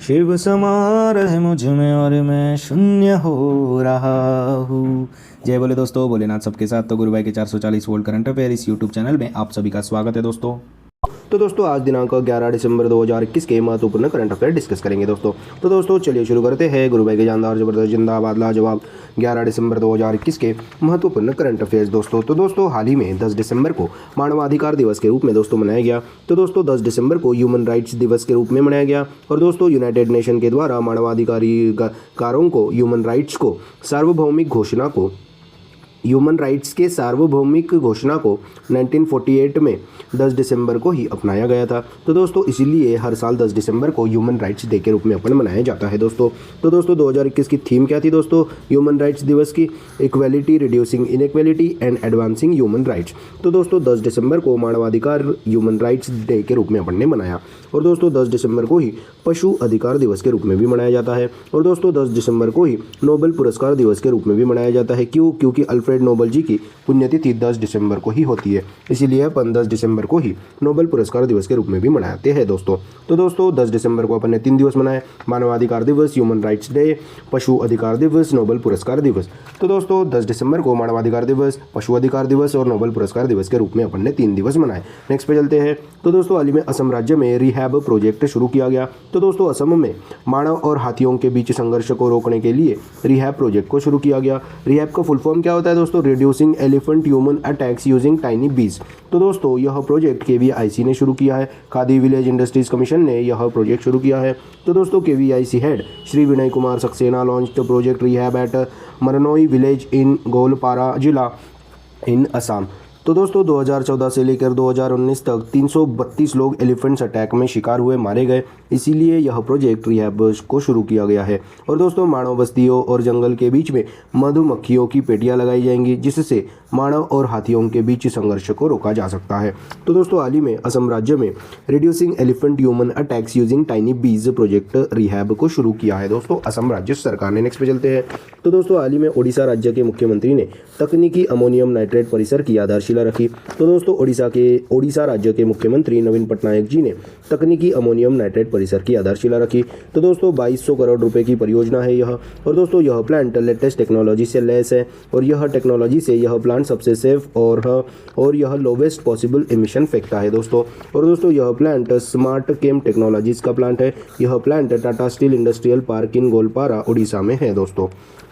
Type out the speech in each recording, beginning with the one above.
शिव समा रहे मुझ में और मैं शून्य हो रहा हूँ। जय बोले दोस्तों, भोलेनाथ सबके साथ। तो गुरु भाई के 440 वोल्ट करंट अफेयर इस यूट्यूब चैनल में आप सभी का स्वागत है दोस्तों। तो दोस्तों आज दिनांक 11 दिसंबर 2021 के महत्वपूर्ण करंट अफेयर डिस्कस करेंगे दोस्तों। तो दोस्तों चलिए शुरू करते हैं। गुरु भाई के जानदार जबरदस्त जिंदाबाद लाजवाब 11 दिसंबर 2021 के महत्वपूर्ण करंट अफेयर्स दोस्तों। तो दोस्तों हाल ही में 10 दिसंबर को मानवाधिकार दिवस के रूप में दोस्तों मनाया गया। तो दोस्तों 10 दिसंबर को ह्यूमन राइट्स दिवस के रूप में मनाया गया। और दोस्तों यूनाइटेड नेशन के द्वारा मानवाधिकारों को ह्यूमन राइट्स के सार्वभौमिक घोषणा को 1948 में 10 दिसंबर को ही अपनाया गया था। तो दोस्तों इसीलिए हर साल 10 दिसंबर को ह्यूमन राइट्स डे के रूप में अपन मनाया जाता है दोस्तों। तो दोस्तों 2021 की थीम क्या थी दोस्तों ह्यूमन राइट्स दिवस की? Equality, reducing inequality and advancing human rights. तो दोस्तों 10 दिसंबर को मानवाधिकार ह्यूमन राइट्स डे के रूप में अपन ने मनाया। और दोस्तों 10 दिसंबर को ही पशु अधिकार दिवस के रूप में भी मनाया जाता है। और दोस्तों 10 दिसंबर को ही नोबेल पुरस्कार दिवस के रूप में भी मनाया जाता है। क्यों? क्योंकि अल्फ्रेड नोबेल जी की पुण्यतिथि 10 दिसंबर को ही होती है, इसीलिए अपन 10 दिसंबर को ही नोबेल पुरस्कार दिवस के रूप में भी मनाते हैं दोस्तों। तो दोस्तों 10 दिसंबर को अपन ने 3 दिवस मनाए: मानवाधिकार दिवस, ह्यूमन राइट्स डे, पशु अधिकार दिवस, नोबेल पुरस्कार दिवस। तो दोस्तों 10 दिसंबर को मानवाधिकार दिवस, पशु अधिकार दिवस और नोबेल पुरस्कार दिवस के रूप में अपन ने 3 दिवस मनाए। नेक्स्ट पे चलते हैं। तो दोस्तों हाल ही में असम राज्य में रिहैब प्रोजेक्ट शुरू किया गया। तो दोस्तों असम में मानव और हाथियों के बीच संघर्ष को रोकने के लिए रिहैब प्रोजेक्ट को शुरू किया गया। रिहैब का फुल फॉर्म क्या होता है दोस्तों? Reducing elephant human attacks using tiny बीज। तो दोस्तों यह प्रोजेक्ट केवीआईसी ने शुरू किया है। खादी विलेज इंडस्ट्रीज कमीशन ने यह प्रोजेक्ट शुरू किया है। तो दोस्तों KVIC head Shri Vinay Kumar Saxena launch the project rehab at Marnoi village in Goalpara जिला इन असम। तो दोस्तों 2014 से लेकर 2019 तक 332 लोग एलिफेंट्स अटैक में शिकार हुए, मारे गए, इसीलिए यह प्रोजेक्ट रिहैब को शुरू किया गया है। और दोस्तों मानव बस्तियों और जंगल के बीच में मधुमक्खियों की पेटियां लगाई जाएंगी, जिससे मानव और हाथियों के बीच संघर्ष को रोका जा सकता है। तो दोस्तों हाल ही में असम राज्य में reducing elephant human attacks using tiny बीज प्रोजेक्ट रिहैब को शुरू किया है दोस्तों असम राज्य सरकार ने। नेक्स्ट पे चलते हैं। तो दोस्तों हाल ही में ओडिशा राज्य के मुख्यमंत्री ने तकनीकी अमोनियम नाइट्रेट परिसर की आधारशिला रखी। तो दोस्तों ओडिशा राज्य के मुख्यमंत्री नवीन पटनायक जी ने तकनीकी अमोनियम नाइट्रेट परिसर की आधारशिला रखी। तो दोस्तों 2200 करोड़ रुपए की परियोजना है यह। और दोस्तों यह प्लांट लेटेस्ट टेक्नोलॉजी से लैस है और यह टेक्नोलॉजी से यह प्लांट सबसे सेफ और यह लोवेस्ट पॉसिबल एमिशन फेंकता है दोस्तों। और दोस्तों यह प्लांट स्मार्ट केम टेक्नोलॉजीज का प्लांट है। यह plant Tata steel industrial park इन गोलपारा उड़ीसा में है दोस्तों।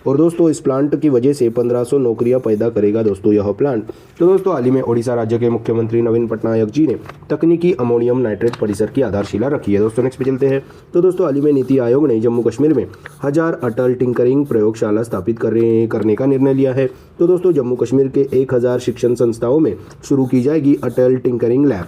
और दोस्तों इस प्लांट की वजह से 1500 नौकरियां पैदा करेगा दोस्तों यह प्लांट। तो दोस्तों हाल ही में ओडिशा राज्य के मुख्यमंत्री नवीन पटनायक जी ने तकनीकी अमोनियम नाइट्रेट परिसर की आधारशिला रखी है दोस्तों। नेक्स्ट पे चलते हैं। तो दोस्तों हाल ही में नीति आयोग ने जम्मू कश्मीर में 1000 अटल टिंकरिंग प्रयोगशाला स्थापित करने का निर्णय लिया है। तो दोस्तों जम्मू कश्मीर के 1000 शिक्षण संस्थाओं में शुरू की जाएगी अटल टिंकरिंग लैब।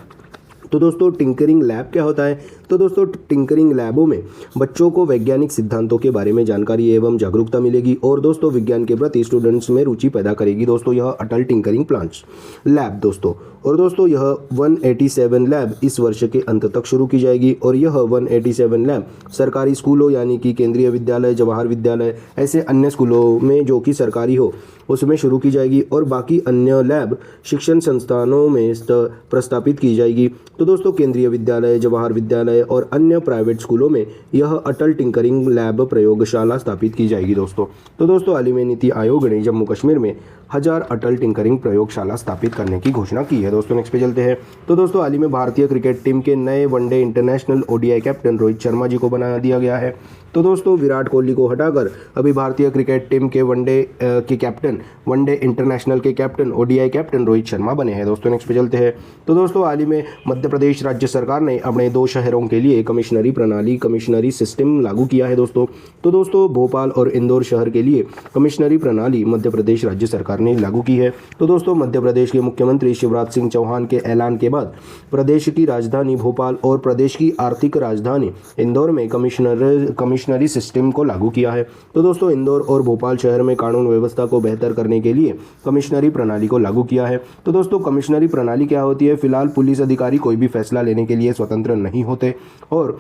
तो दोस्तों टिंकरिंग लैब क्या होता है? तो दोस्तों टिंकरिंग लैबों में बच्चों को वैज्ञानिक सिद्धांतों के बारे में जानकारी एवं जागरूकता मिलेगी और दोस्तों विज्ञान के प्रति स्टूडेंट्स में रुचि पैदा करेगी दोस्तों यह अटल टिंकरिंग प्लांट्स लैब दोस्तों। और दोस्तों यह 187 लैब इस वर्ष के अंत तक शुरू की जाएगी। और यह 187 लैब सरकारी स्कूलों यानी कि केंद्रीय विद्यालय, जवाहर विद्यालय, ऐसे अन्य स्कूलों में जो कि सरकारी हो उसमें शुरू की जाएगी। और बाकी अन्य लैब शिक्षण संस्थानों में प्रस्तापित की जाएगी। तो दोस्तों केंद्रीय विद्यालय, जवाहर विद्यालय और अन्य प्राइवेट स्कूलों में यह अटल टिंकरिंग लैब प्रयोगशाला स्थापित की जाएगी दोस्तों। तो दोस्तों हाल ही में नीति आयोग ने जम्मू कश्मीर में 1000 अटल टिंकरिंग प्रयोगशाला स्थापित करने की घोषणा की है दोस्तों। नेक्स्ट पे चलते हैं। तो दोस्तों हाल ही में भारतीय क्रिकेट टीम के नए one day international ODI captain Rohit Sharma ji को बना दिया गया है। तो दोस्तों विराट कोहली को हटाकर अभी भारतीय क्रिकेट टीम के वनडे इंटरनेशनल के captain, ODI captain Rohit Sharma बने हैं दोस्तों। नेक्स्ट पे चलते हैं। तो दोस्तों हाल ही में मध्य प्रदेश राज्य सरकार ने अपने 2 शहरों के लिए कमिश्नरी सिस्टम लागू किया है दोस्तों। तो दोस्तों भोपाल और इंदौर शहर के लिए कमिश्नरी प्रणाली मध्य प्रदेश राज्य सरकार ने लागू की है। तो दोस्तों मध्य प्रदेश के मुख्यमंत्री शिवराज सिंह चौहान के ऐलान के बाद प्रदेश की राजधानी भोपाल और प्रदेश की आर्थिक राजधानी इंदौर में कमिश्नरी सिस्टम को लागू किया है। तो दोस्तों इंदौर और भोपाल शहर में कानून व्यवस्था को बेहतर करने के लिए कमिश्नरी प्रणाली को लागू किया है। तो दोस्तों कमिश्नरी प्रणाली क्या होती है? फिलहाल पुलिस अधिकारी कोई भी फैसला लेने के लिए स्वतंत्र नहीं होते और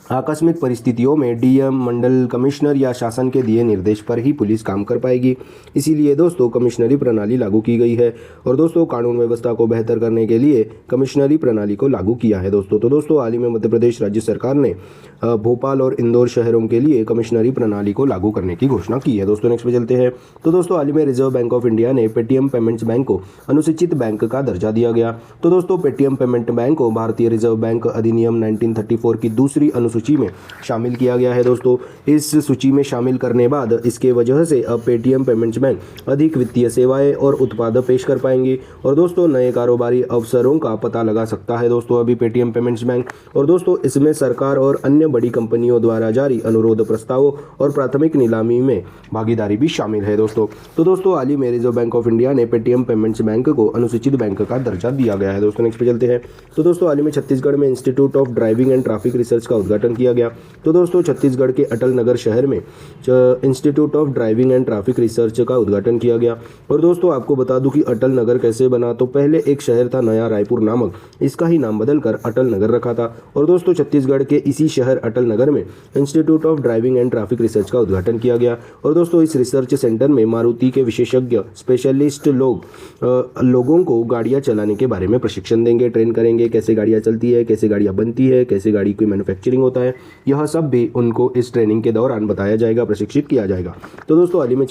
आकस्मिक परिस्थितियों में डीएम, मंडल कमिश्नर या शासन के दिए निर्देश पर ही पुलिस काम कर पाएगी। इसीलिए दोस्तों कमिश्नरी प्रणाली लागू की गई है और दोस्तों कानून व्यवस्था को बेहतर करने के लिए कमिश्नरी प्रणाली को लागू किया है दोस्तों। तो दोस्तों हाल ही में मध्य प्रदेश राज्य सरकार ने भोपाल और इंदौर शहरों के लिए कमिश्नरी प्रणाली को लागू करने की घोषणा की है दोस्तों। नेक्स्ट पे चलते हैं। तो दोस्तों हाल ही में रिजर्व बैंक ऑफ इंडिया ने पेटीएम पेमेंट्स बैंक को अनुसूचित बैंक का दर्जा दिया गया। तो दोस्तों पेटीएम पेमेंट बैंक को भारतीय रिजर्व बैंक अधिनियम 1934 की दूसरी अनुसूची में शामिल किया गया है दोस्तों। इस सूची में शामिल करने बाद इसके वजह से अब पेटीएम पेमेंट्स बैंक अधिक वित्तीय सेवाएं और उत्पाद पेश कर पाएंगे और दोस्तों नए कारोबारी अवसरों का पता लगा सकता है दोस्तों अभी पेटीएम पेमेंट्स बैंक। और दोस्तों इसमें सरकार और अन्य बड़ी कंपनियों द्वारा जारी अनुरोध प्रस्तावों और प्राथमिक नीलामी में भागीदारी भी शामिल है दोस्तों। तो दोस्तों हाल ही में रिजर्व बैंक ऑफ इंडिया ने पेटीएम पेमेंट्स बैंक को अनुसूचित बैंक का दर्जा दिया गया है दोस्तों। नेक्स्ट पे चलते हैं। तो दोस्तों हाल ही में छत्तीसगढ़ में institute of driving and traffic research का उद्घाटन किया गया। तो दोस्तों छत्तीसगढ़ के अटल नगर शहर में institute of driving and traffic research का उद्घाटन किया गया। और दोस्तों आपको बता दूं कि अटल नगर कैसे बना, तो पहले एक शहर था नया रायपुर नामक, इसका ही नाम बदलकर अटल नगर रखा था। और दोस्तों छत्तीसगढ़ के इसी शहर अटल नगर में institute of driving and traffic research का उद्घाटन किया गया। और दोस्तों इस रिसर्च सेंटर में मारुति के विशेषज्ञ स्पेशलिस्ट लोगों को गाड़ियां चलाने के बारे में प्रशिक्षण देंगे, ट्रेन करेंगे, कैसे गाड़ियां चलती है, कैसे गाड़ियां बनती है, कैसे गाड़ी की मैन्युफैक्चरिंग होता है, यह सब भी उनको इस ट्रेनिंग के दौरान बताया जाएगा, प्रशिक्षित किया जाएगा। तो दोस्तों हाल ही में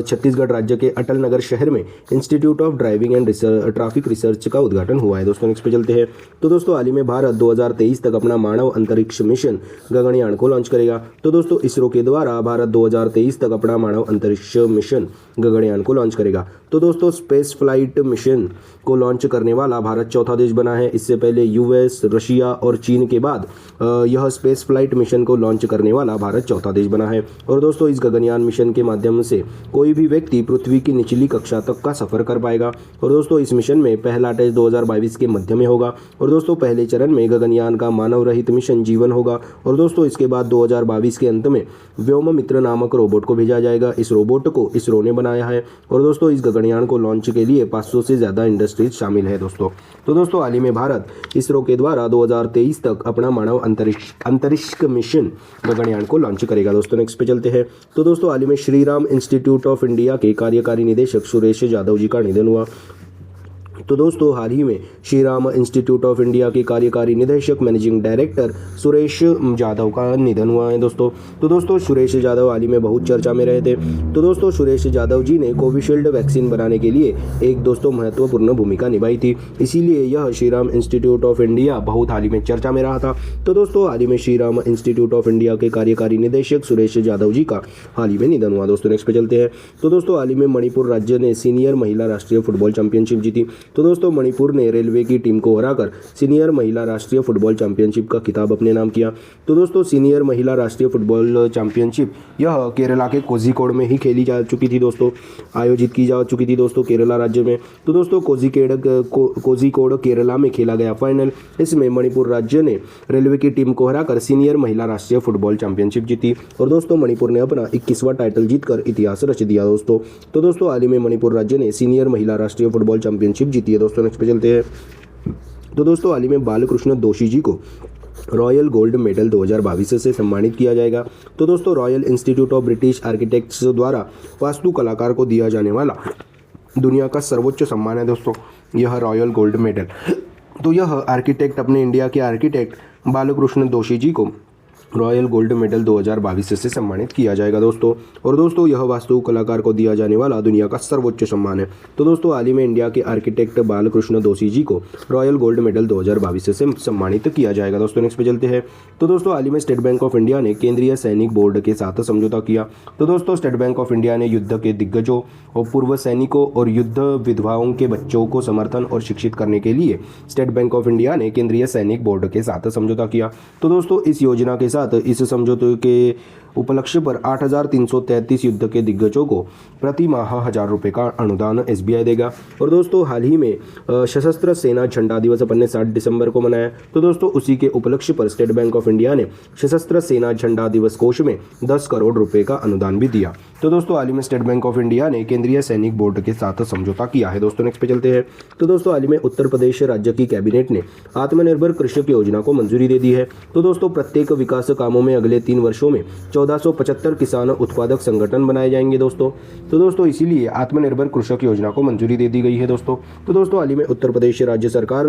छत्तीसगढ़ राज्य के अटल नगर शहर में institute of driving and traffic research का उद्घाटन हुआ है दोस्तों। नेक्स्ट पे चलते हैं। तो दोस्तों हाल ही में भारत 2023 तक अपना मानव अंतरिक्ष मिशन गगनयान को लॉन्च करेगा। तो दोस्तों इसरो के द्वारा भारत 2023 तक अपना मानव अंतरिक्ष मिशन गगनयान को लॉन्च करेगा। तो दोस्तों स्पेस फ्लाइट मिशन को लॉन्च करने वाला भारत चौथा देश बना है। इससे पहले यूएस, रशिया और चीन के बाद यह स्पेस फ्लाइट मिशन को लॉन्च करने वाला भारत चौथा देश बना है। और दोस्तों इस गगनयान मिशन के माध्यम से कोई भी व्यक्ति पृथ्वी की निचली कक्षा तक का सफर कर पाएगा। और दोस्तों इस मिशन में पहला टेस्ट 2022 के मध्य में होगा। और दोस्तों पहले चरण में गगनयान का मानव रहित मिशन जीवन होगा। और दोस्तों इसके बाद 2022 के अंत में व्योम मित्र नामक रोबोट को भेजा जाएगा। इस रोबोट को इसरो ने बनाया है। और दोस्तों इस गगनयान को लॉन्च के लिए 500 से ज़्यादा इंडस्ट्रीज शामिल है दोस्तों। तो दोस्तों हाल ही में भारत इसरो के द्वारा 2023 तक अपना मानव अंतरिक्ष मिशन गगनयान को लॉन्च करेगा दोस्तों। नेक्स्ट पे चलते हैं। तो दोस्तों हाल ही में Shri Ram institute of India के कार्यकारी निदेशक सुरेश यादव जी का निधन हुआ। तो दोस्तों हाल ही में Shri Ram institute of India के कार्यकारी निदेशक मैनेजिंग डायरेक्टर सुरेश यादव का निधन हुआ है दोस्तों। तो दोस्तों सुरेश यादव हाल ही में बहुत चर्चा में रहे थे। तो दोस्तों सुरेश यादव जी ने कोविशील्ड वैक्सीन बनाने के लिए एक दोस्तों महत्वपूर्ण भूमिका निभाई थी, इसीलिए यह Shri Ram institute of India बहुत हाल ही में चर्चा में रहा था। तो दोस्तों हाल ही में Shri Ram institute of India के कार्यकारी निदेशक सुरेश यादव जी का हाल ही में निधन हुआ दोस्तों। नेक्स्ट पे चलते हैं। तो दोस्तों हाल ही में मणिपुर राज्य ने सीनियर महिला राष्ट्रीय फुटबॉल चैंपियनशिप जीती। तो दोस्तों मणिपुर ने रेलवे की टीम को हराकर सीनियर महिला राष्ट्रीय फुटबॉल चैंपियनशिप का खिताब अपने नाम किया। तो दोस्तों सीनियर महिला राष्ट्रीय फुटबॉल चैंपियनशिप यह केरला के कोझिकोड में ही खेली जा चुकी थी दोस्तों, आयोजित की जा चुकी थी दोस्तों केरला राज्य में। तो दोस्तों कोझिकोड केरला में खेला गया फाइनल। इसमें मणिपुर राज्य ने रेलवे की टीम को हराकर सीनियर महिला राष्ट्रीय फुटबॉल चैंपियनशिप जीती और दोस्तों मणिपुर ने अपना 21वां टाइटल जीतकर इतिहास रच दिया दोस्तों। तो दोस्तों हाल ही में मणिपुर राज्य ने सीनियर महिला राष्ट्रीय फुटबॉल चैंपियनशिप जीती है दोस्तों। नेक्स्ट पे चलते हैं। तो दोस्तों हाल ही में बालकृष्ण दोषी जी को रॉयल गोल्ड मेडल 2022 से सम्मानित किया जाएगा। तो दोस्तों royal institute of British architects द्वारा वास्तु कलाकार को दिया जाने वाला दुनिया का सर्वोच्च सम्मान है दोस्तों यह रॉयल गोल्ड मेडल। तो यह आर्किटेक्ट अपने इंडिया के आर्किटेक्ट बालकृष्ण दोषी जी को रॉयल गोल्ड मेडल 2022 से सम्मानित किया जाएगा दोस्तों। और दोस्तों यह वास्तु कलाकार को दिया जाने वाला दुनिया का सर्वोच्च सम्मान है। तो दोस्तों हाल ही में इंडिया के आर्किटेक्ट बालकृष्ण दोषी जी को रॉयल गोल्ड मेडल 2022 से सम्मानित किया जाएगा दोस्तों। नेक्स्ट पे चलते हैं। तो दोस्तों हाल ही में स्टेट बैंक ऑफ इंडिया ने केंद्रीय सैनिक बोर्ड के साथ समझौता किया। तो दोस्तों स्टेट बैंक ऑफ इंडिया ने युद्ध के दिग्गजों और पूर्व सैनिकों और युद्ध विधवाओं के बच्चों को समर्थन और शिक्षित करने के लिए स्टेट बैंक ऑफ इंडिया ने केंद्रीय सैनिक बोर्ड के साथ समझौता किया। तो दोस्तों इस योजना के इस समझौते के उपलक्ष्य पर 8,333 युद्ध के दिग्गजों को प्रति माह 1,000 रुपये का अनुदान SBI देगा। और दोस्तों हाल ही में सशस्त्र सेना झंडा दिवस अपन ने 7 दिसंबर को मनाया, तो दोस्तों उसी के उपलक्ष्य पर स्टेट बैंक ऑफ इंडिया ने सशस्त्र सेना झंडा दिवस कोष में 10 करोड़ रुपए का अनुदान भी दिया। तो दोस्तों हाल ही में स्टेट बैंक ऑफ इंडिया ने केंद्रीय सैनिक बोर्ड के साथ समझौता किया है। दोस्तों नेक्स्ट पे चलते हैं। तो दोस्तों हाल ही में उत्तर प्रदेश राज्य की कैबिनेट ने आत्मनिर्भर कृषक योजना को मंजूरी दे दी है। तो दोस्तों प्रत्येक विकास कामों में अगले 3 वर्षों में 1475 किसान उत्पादक संगठन बनाए जाएंगे दोस्तों। तो दोस्तों इसीलिए आत्मनिर्भर कृषक योजना को मंजूरी दे दी गई है दोस्तों। तो दोस्तों हाल ही में उत्तर प्रदेश राज्य सरकार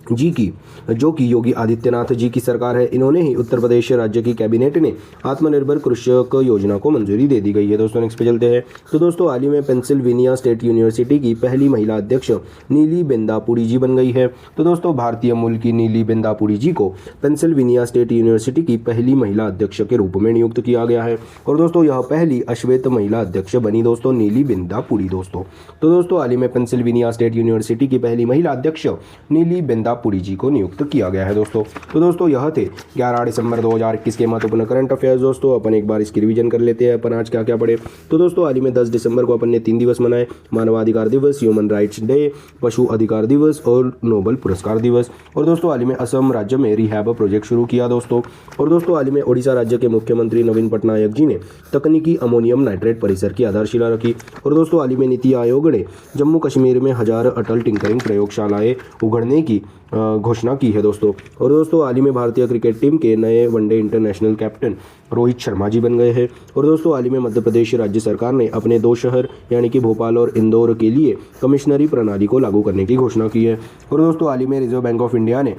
जो कि योगी आदित्यनाथ जी की सरकार है, इन्होंने ही उत्तर प्रदेश राज्य की कैबिनेट ने आत्मनिर्भर कृषक योजना को मंजूरी दे दी गई है। दोस्तों नेक्स्ट पे चलते हैं। तो दोस्तों हाल ही में पेंसिल्वेनिया स्टेट यूनिवर्सिटी की पहली महिला अध्यक्ष नीली बेंदापुरी जी बन गई है। तो दोस्तों भारतीय मूल की नीली बेंदापुरी जी को पेंसिल्वेनिया स्टेट यूनिवर्सिटी की पहली महिला अध्यक्ष के रूप में नियुक्त किया गया है। और दोस्तों यह पहली अश्वेत महिला अध्यक्ष बनी दोस्तों नीली बेंदापुरी दोस्तों। तो दोस्तों हाल ही में पेंसिल्वेनिया स्टेट यूनिवर्सिटी की पहली महिला अध्यक्ष नीली बेंदापुरी जी को नियुक्त किया गया है दोस्तों। तो दोस्तों यह थे 11 दिसंबर 2021 के महत्वपूर्ण करंट अफेयर्स दोस्तों। अपन एक बार इसकी रिवीजन कर लेते हैं, अपन आज क्या क्या पढ़े। तो दोस्तों हाल ही में 10 दिसंबर को अपन ने 3 दिवस मनाए, मानवाधिकार दिवस, ह्यूमन राइट्स डे, पशु अधिकार दिवस और नोबेल पुरस्कार दिवस। और दोस्तों हाल ही में असम राज्य में रिहैब प्रोजेक्ट शुरू किया दोस्तों। और दोस्तों हाल ही में ओडिशा राज्य के मुख्यमंत्री नवीन पटनायक जी ने तकनीकी अमोनियम नाइट्रेट परिसर की आधारशिला रखी। और दोस्तों हाल ही में नीति आयोग ने जम्मू कश्मीर में 1000 अटल टिंकरिंग प्रयोगशालाएं उगड़ने की घोषणा की है दोस्तों। और दोस्तों हाल ही में भारतीय क्रिकेट टीम के नए one day international captain Rohit Sharma ji बन गए हैं। और दोस्तों हाल ही में मध्य प्रदेश राज्य सरकार ने अपने 2 शहर यानी कि भोपाल और इंदौर के लिए कमिश्नरी प्रणाली को लागू करने की घोषणा की है। और दोस्तों हाल ही में रिजर्व बैंक ऑफ इंडिया ने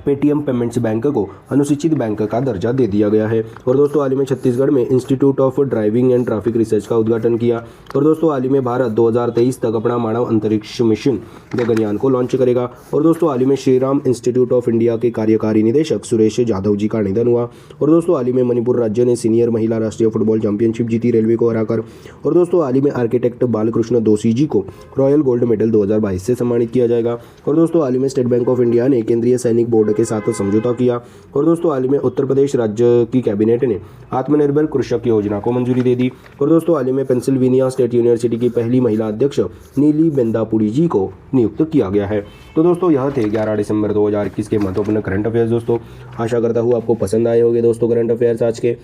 पेटीएम पेमेंट्स बैंक को अनुसूचित बैंक का दर्जा दे दिया गया है। और दोस्तों हाल ही में छत्तीसगढ़ में institute of driving and traffic research का उद्घाटन किया। और दोस्तों हाल ही में भारत 2023 तक अपना मानव अंतरिक्ष मिशन गगनयान को लॉन्च करेगा। और दोस्तों हाल ही में श्रीराम इंस्टीट्यूट ऑफ इंडिया के कार्यकारी निदेशक सुरेश जाधव जी का निधन हुआ। और दोस्तों हाल ही में मणिपुर राज्य ने सीनियर महिला राष्ट्रीय फुटबॉल चैंपियनशिप जीती रेलवे को हराकर। और दोस्तों हाल ही में आर्किटेक्ट बालकृष्ण दोषी जी को रॉयल गोल्ड मेडल 2022 से सम्मानित किया जाएगा। और दोस्तों हाल ही में स्टेट बैंक ऑफ इंडिया ने केंद्रीय सैनिक बोर्ड के साथ समझौता किया। और दोस्तों हाल ही में उत्तर प्रदेश राज्य की कैबिनेट ने आत्मनिर्भर कृषक योजना को मंजूरी दे दी। और दोस्तों हाल ही में पेंसिल्वेनिया स्टेट यूनिवर्सिटी की पहली महिला अध्यक्ष नीली बेंदापुरी जी को नियुक्त किया गया है। तो दोस्तों यह थे 11 दिसंबर 2021 के महत्वपूर्ण करंट अफेयर्स दोस्तों। आशा करता हूँ आपको पसंद आए होंगे दोस्तों करंट अफेयर्स आज के।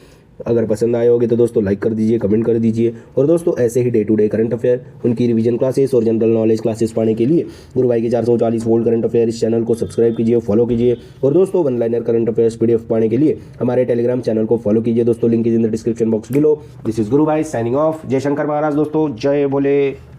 अगर पसंद आए होंगे तो दोस्तों लाइक कर दीजिए, कमेंट कर दीजिए। और दोस्तों ऐसे ही day to day current affair, उनकी रिवीजन क्लासेस और जनरल नॉलेज क्लासेस पाने के लिए गुरु भाई के 440 वोल्ट करंट अफेयर इस चैनल को सब्सक्राइब कीजिए, फॉलो कीजिए। और दोस्तों one liner current affairs PDF पाने के लिए हमारे टेलीग्राम चैनल को फॉलो कीजिए दोस्तों, link is in the description box below. This is गुरु भाई साइनिंग ऑफ। जय शंकर महाराज दोस्तों, जय बोले।